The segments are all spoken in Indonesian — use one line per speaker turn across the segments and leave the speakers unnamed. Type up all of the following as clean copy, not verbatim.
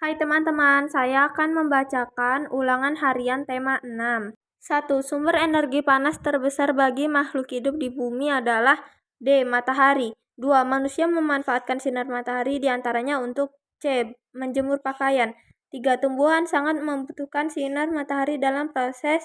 Hai teman-teman, saya akan membacakan ulangan harian tema 6. 1. Sumber energi panas terbesar bagi makhluk hidup di bumi adalah D. Matahari. 2. Manusia memanfaatkan sinar matahari diantaranya untuk C. Menjemur pakaian. 3. Tumbuhan sangat membutuhkan sinar matahari dalam proses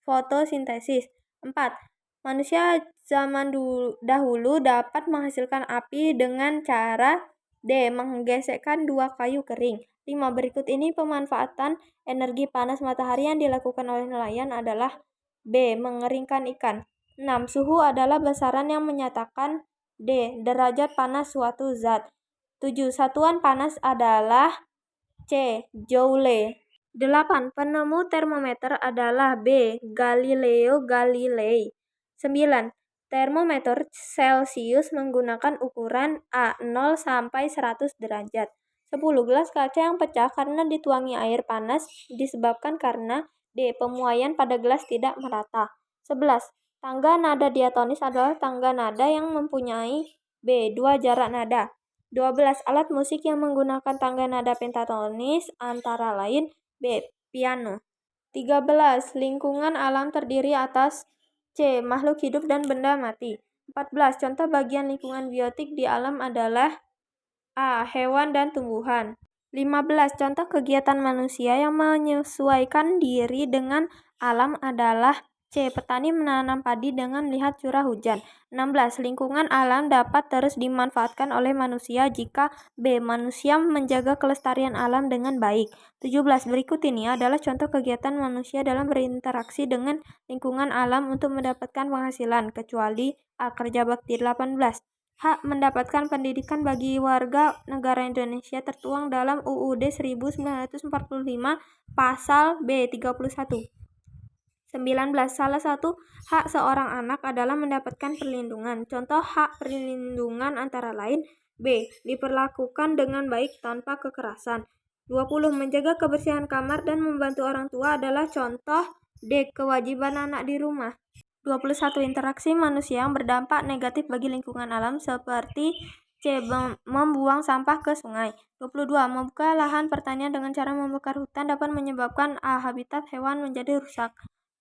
fotosintesis. 4. Manusia zaman dahulu dapat menghasilkan api dengan cara D. Menggesekkan dua kayu kering. 5. Berikut ini pemanfaatan energi panas matahari yang dilakukan oleh nelayan adalah B. Mengeringkan ikan. 6. Suhu adalah besaran yang menyatakan D. Derajat panas suatu zat. 7. Satuan panas adalah C. Joule. 8. Penemu termometer adalah B. Galileo Galilei. 9. Termometer Celcius menggunakan ukuran A 0 sampai 100 derajat. 10. Gelas kaca yang pecah karena dituangi air panas disebabkan karena D. Pemuaian pada gelas tidak merata. 11. Tangga nada diatonis adalah tangga nada yang mempunyai B. Dua jarak nada. 12. Alat musik yang menggunakan tangga nada pentatonis antara lain B. Piano. 13. Lingkungan alam terdiri atas C. Makhluk hidup dan benda mati. 14. Contoh bagian lingkungan biotik di alam adalah A. Hewan dan tumbuhan. 15. Contoh kegiatan manusia yang menyesuaikan diri dengan alam adalah C. Petani menanam padi dengan melihat curah hujan. 16. Lingkungan alam dapat terus dimanfaatkan oleh manusia jika B. Manusia menjaga kelestarian alam dengan baik. 17. Berikut ini adalah contoh kegiatan manusia dalam berinteraksi dengan lingkungan alam untuk mendapatkan penghasilan, kecuali A. Kerja bakti. 18. Hak mendapatkan pendidikan bagi warga negara Indonesia tertuang dalam UUD 1945 Pasal B 31. 19. Salah satu hak seorang anak adalah mendapatkan perlindungan. Contoh hak perlindungan antara lain B. Diperlakukan dengan baik tanpa kekerasan. 20. Menjaga kebersihan kamar dan membantu orang tua adalah contoh D. Kewajiban anak di rumah. 21. Interaksi manusia yang berdampak negatif bagi lingkungan alam seperti C. Membuang sampah ke sungai. 22. Membuka lahan pertanian dengan cara membakar hutan dapat menyebabkan A. Habitat hewan menjadi rusak.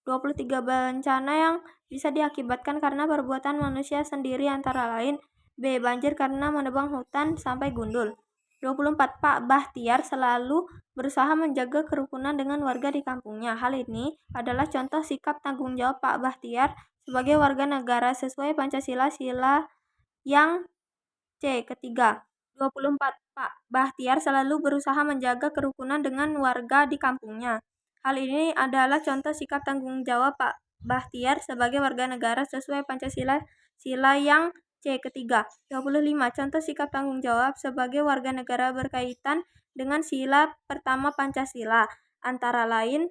23. Bencana yang bisa diakibatkan karena perbuatan manusia sendiri antara lain B. Banjir karena menebang hutan sampai gundul. 24. Pak Bahtiar selalu berusaha menjaga kerukunan dengan warga di kampungnya. Hal ini adalah contoh sikap tanggung jawab Pak Bahtiar sebagai warga negara sesuai Pancasila sila yang C. Ketiga. 24. Pak Bahtiar selalu berusaha menjaga kerukunan dengan warga di kampungnya. Hal ini adalah contoh sikap tanggung jawab Pak Bahtiar sebagai warga negara sesuai Pancasila sila yang C. Ketiga. 25. Contoh sikap tanggung jawab sebagai warga negara berkaitan dengan sila pertama Pancasila, antara lain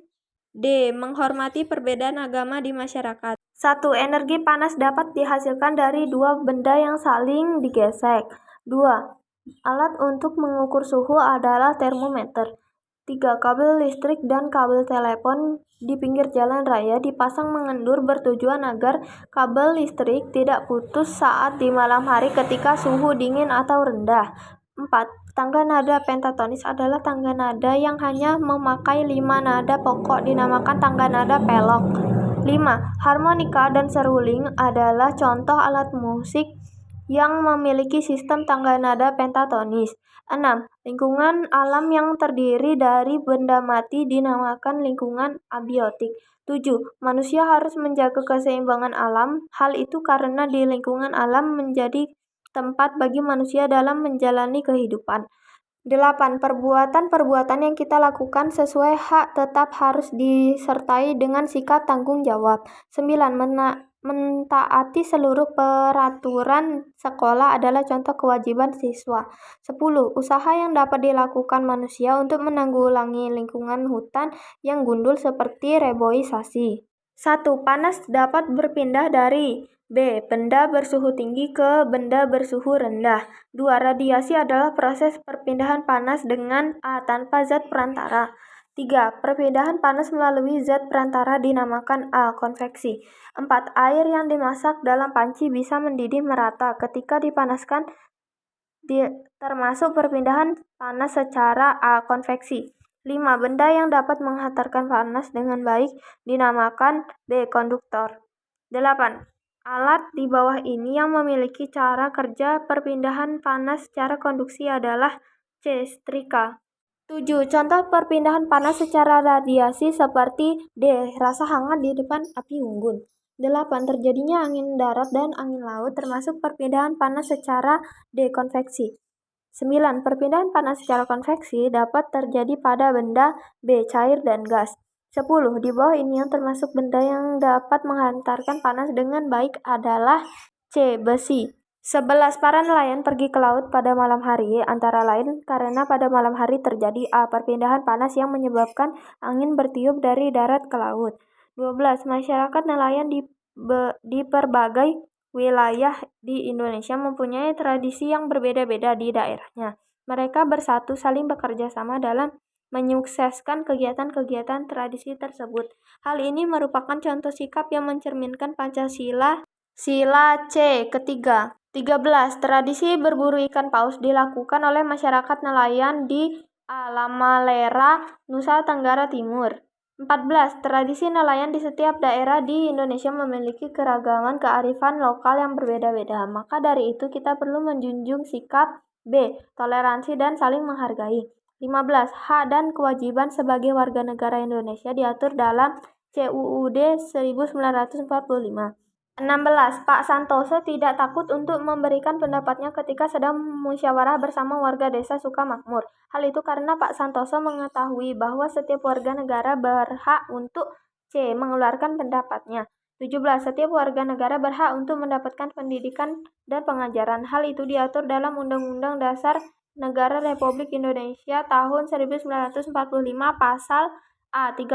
D. Menghormati perbedaan agama di masyarakat. 1. Energi panas dapat dihasilkan dari dua benda yang saling digesek. 2. Alat untuk mengukur suhu adalah termometer. 3. Kabel listrik dan kabel telepon di pinggir jalan raya dipasang mengendur bertujuan agar kabel listrik tidak putus saat di malam hari ketika suhu dingin atau rendah. 4. Tangga nada pentatonis adalah tangga nada yang hanya memakai 5 nada pokok dinamakan tangga nada pelok. 5. Harmonika dan seruling adalah contoh alat musik yang memiliki sistem tangga nada pentatonis. 6. Lingkungan alam yang terdiri dari benda mati dinamakan lingkungan abiotik. 7. Manusia harus menjaga keseimbangan alam. Hal itu karena di lingkungan alam menjadi tempat bagi manusia dalam menjalani kehidupan. 8. Perbuatan-perbuatan yang kita lakukan sesuai hak tetap harus disertai dengan sikap tanggung jawab. 9. Mentaati seluruh peraturan sekolah adalah contoh kewajiban siswa. 10. Usaha yang dapat dilakukan manusia untuk menanggulangi lingkungan hutan yang gundul seperti reboisasi. 1. Panas dapat berpindah dari B. Benda bersuhu tinggi ke benda bersuhu rendah. 2. Radiasi adalah proses perpindahan panas dengan A tanpa zat perantara. 3. Perpindahan panas melalui zat perantara dinamakan A. Konveksi. 4. Air yang dimasak dalam panci bisa mendidih merata ketika dipanaskan termasuk perpindahan panas secara konveksi. 5. Benda yang dapat menghantarkan panas dengan baik dinamakan B. Konduktor. 8. Alat di bawah ini yang memiliki cara kerja perpindahan panas secara konduksi adalah C. Setrika. 7. Contoh perpindahan panas secara radiasi seperti D. Rasa hangat di depan api unggun. 8. Terjadinya angin darat dan angin laut termasuk perpindahan panas secara D. Konveksi. 9. Perpindahan panas secara konveksi dapat terjadi pada benda B. Cair dan gas. 10. Di bawah ini yang termasuk benda yang dapat menghantarkan panas dengan baik adalah C. Besi. 11. Para nelayan pergi ke laut pada malam hari, antara lain karena pada malam hari terjadi A. Perpindahan panas yang menyebabkan angin bertiup dari darat ke laut. 12. Masyarakat nelayan di berbagai wilayah di Indonesia mempunyai tradisi yang berbeda-beda di daerahnya. Mereka bersatu saling bekerja sama dalam menyukseskan kegiatan-kegiatan tradisi tersebut. Hal ini merupakan contoh sikap yang mencerminkan Pancasila. Sila C. Ketiga. 13. Tradisi berburu ikan paus dilakukan oleh masyarakat nelayan di Lamalera, Nusa Tenggara Timur. 14. Tradisi nelayan di setiap daerah di Indonesia memiliki keragaman kearifan lokal yang berbeda-beda. Maka dari itu kita perlu menjunjung sikap B. Toleransi dan saling menghargai. 15. Hak dan kewajiban sebagai warga negara Indonesia diatur dalam CUUD 1945. 16. Pak Santoso tidak takut untuk memberikan pendapatnya ketika sedang musyawarah bersama warga desa Sukamakmur. Hal itu karena Pak Santoso mengetahui bahwa setiap warga negara berhak untuk C. mengeluarkan pendapatnya. 17. Setiap warga negara berhak untuk mendapatkan pendidikan dan pengajaran. Hal itu diatur dalam Undang-Undang Dasar Negara Republik Indonesia tahun 1945 pasal A 31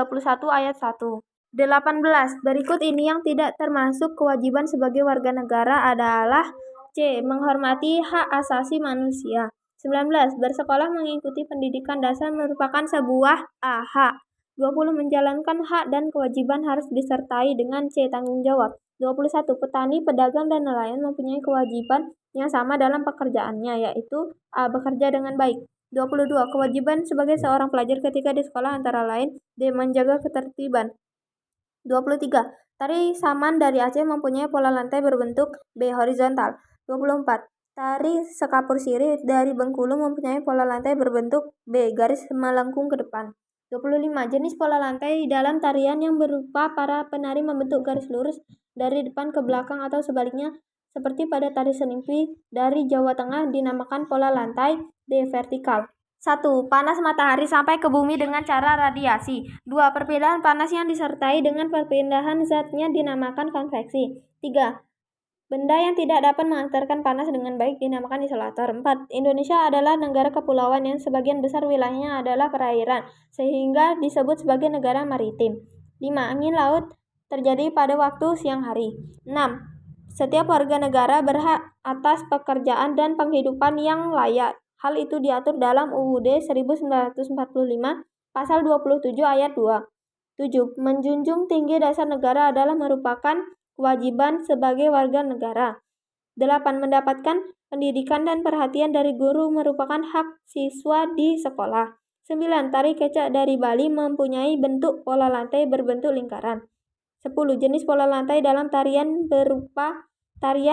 ayat 1. 18. Berikut ini yang tidak termasuk kewajiban sebagai warga negara adalah C. Menghormati hak asasi manusia. 19. Bersekolah mengikuti pendidikan dasar merupakan sebuah hak. 20. Menjalankan hak dan kewajiban harus disertai dengan C. Tanggung jawab. 21. Petani, pedagang, dan nelayan mempunyai kewajiban yang sama dalam pekerjaannya, yaitu A. Bekerja dengan baik. 22. Kewajiban sebagai seorang pelajar ketika di sekolah antara lain D. Menjaga ketertiban. 23. Tari saman dari Aceh mempunyai pola lantai berbentuk B. Horizontal. 24. Tari sekapur siri dari Bengkulu mempunyai pola lantai berbentuk B. Garis melengkung ke depan. 25. Jenis pola lantai dalam tarian yang berupa para penari membentuk garis lurus dari depan ke belakang atau sebaliknya seperti pada tari Senimpi dari Jawa Tengah dinamakan pola lantai D. Vertikal. 1. Panas matahari sampai ke bumi dengan cara radiasi. 2. Perpindahan panas yang disertai dengan perpindahan zatnya dinamakan konveksi. 3. Benda yang tidak dapat mengantarkan panas dengan baik dinamakan isolator. 4. Indonesia adalah negara kepulauan yang sebagian besar wilayahnya adalah perairan, sehingga disebut sebagai negara maritim. 5. Angin laut terjadi pada waktu siang hari. 6. Setiap warga negara berhak atas pekerjaan dan penghidupan yang layak. Hal itu diatur dalam UUD 1945 pasal 27 ayat 2. 7. Menjunjung tinggi dasar negara adalah merupakan kewajiban sebagai warga negara. 8. Mendapatkan pendidikan dan perhatian dari guru merupakan hak siswa di sekolah. 9. Tari kecak dari Bali mempunyai bentuk pola lantai berbentuk lingkaran. 10. Jenis pola lantai dalam tarian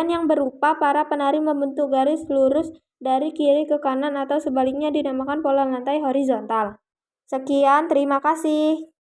yang berupa para penari membentuk garis lurus dari kiri ke kanan atau sebaliknya dinamakan pola lantai horizontal. Sekian, terima kasih.